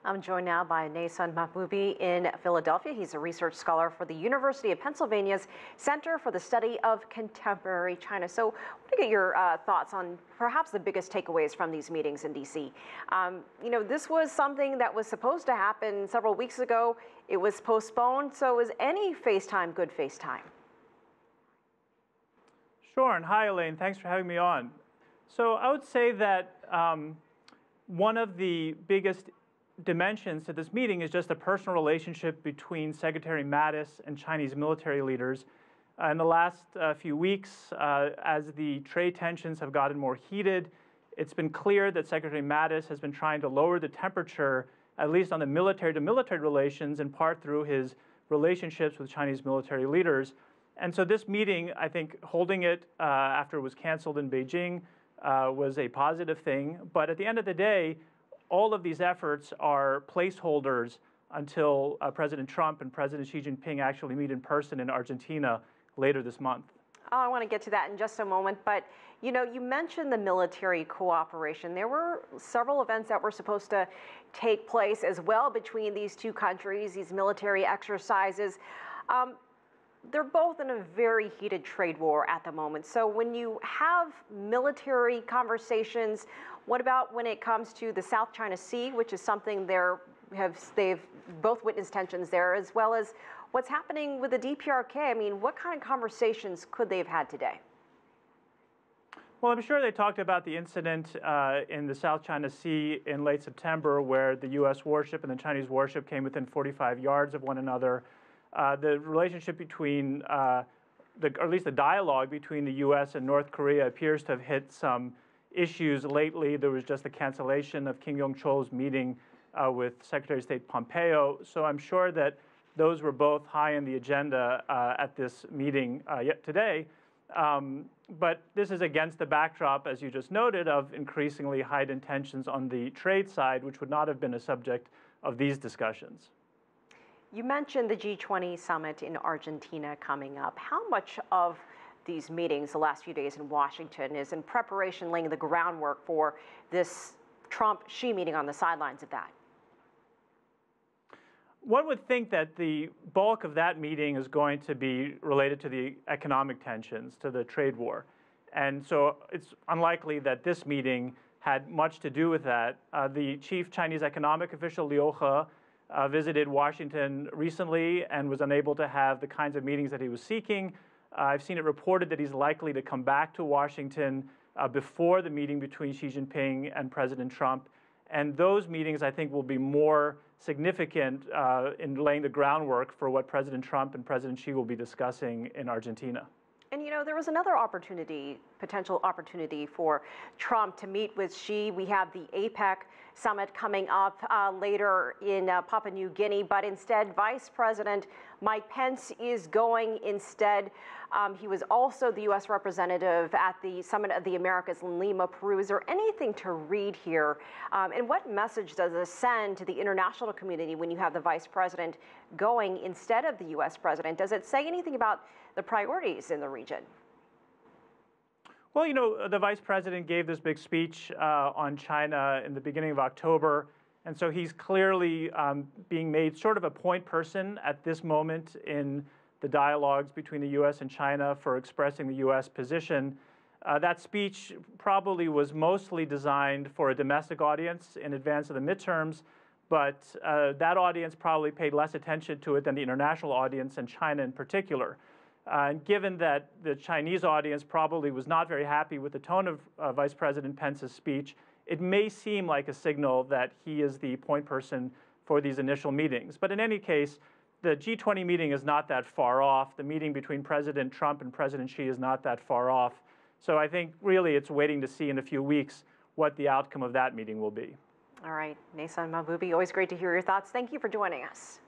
I'm joined now by Neysun Mahboubi in Philadelphia. He's a research scholar for the University of Pennsylvania's Center for the Study of Contemporary China. So I want to get your thoughts on perhaps the biggest takeaways from these meetings in D.C. This was something that was supposed to happen several weeks ago. It was postponed. So is any FaceTime good FaceTime? Sure, and hi, Elaine. Thanks for having me on. So I would say that one of the biggest dimensions to this meeting is just the personal relationship between Secretary Mattis and Chinese military leaders. In the last few weeks, as the trade tensions have gotten more heated, it's been clear that Secretary Mattis has been trying to lower the temperature, at least on the military-to-military relations, in part through his relationships with Chinese military leaders. And so this meeting, I think, holding it after it was canceled in Beijing was a positive thing. But at the end of the day, all of these efforts are placeholders until President Trump and President Xi Jinping actually meet in person in Argentina later this month. Oh, I want to get to that in just a moment. But, you mentioned the military cooperation. There were several events that were supposed to take place as well between these two countries, these military exercises. They're both in a very heated trade war at the moment. So when you have military conversations, what about when it comes to the South China Sea, which is something they've both witnessed tensions there, as well as what's happening with the DPRK? I mean, what kind of conversations could they have had today? Well, I'm sure they talked about the incident in the South China Sea in late September, where the U.S. warship and the Chinese warship came within 45 yards of one another. The relationship between, or at least the dialogue between the U.S. and North Korea appears to have hit some issues lately. There was just the cancellation of Kim Yong-chol's meeting with Secretary of State Pompeo. So I'm sure that those were both high on the agenda at this meeting yet today. But this is against the backdrop, as you just noted, of increasingly heightened tensions on the trade side, which would not have been a subject of these discussions. You mentioned the G20 summit in Argentina coming up. How much of these meetings the last few days in Washington is in preparation, laying the groundwork for this Trump-Xi meeting on the sidelines of that? One would think that the bulk of that meeting is going to be related to the economic tensions, to the trade war. And so it's unlikely that this meeting had much to do with that. The chief Chinese economic official, Liu He, visited Washington recently and was unable to have the kinds of meetings that he was seeking. I've seen it reported that he's likely to come back to Washington before the meeting between Xi Jinping and President Trump. And those meetings, I think, will be more significant in laying the groundwork for what President Trump and President Xi will be discussing in Argentina. And there was another potential opportunity for Trump to meet with Xi. We have the APEC summit coming up later in Papua New Guinea, but instead Vice President Mike Pence is going instead. He was also the U.S. representative at the Summit of the Americas in Lima, Peru. Is there anything to read here? And what message does this send to the international community when you have the Vice President going instead of the U.S. President? Does it say anything about the priorities in the region? Well, the Vice President gave this big speech on China in the beginning of October, and so he's clearly being made sort of a point person at this moment in the dialogues between the U.S. and China for expressing the U.S. position. That speech probably was mostly designed for a domestic audience in advance of the midterms, but that audience probably paid less attention to it than the international audience and China in particular. And given that the Chinese audience probably was not very happy with the tone of Vice President Pence's speech, it may seem like a signal that he is the point person for these initial meetings. But in any case, the G20 meeting is not that far off. The meeting between President Trump and President Xi is not that far off. So I think really it's waiting to see in a few weeks what the outcome of that meeting will be. All right, Neysun Mahboubi, always great to hear your thoughts. Thank you for joining us.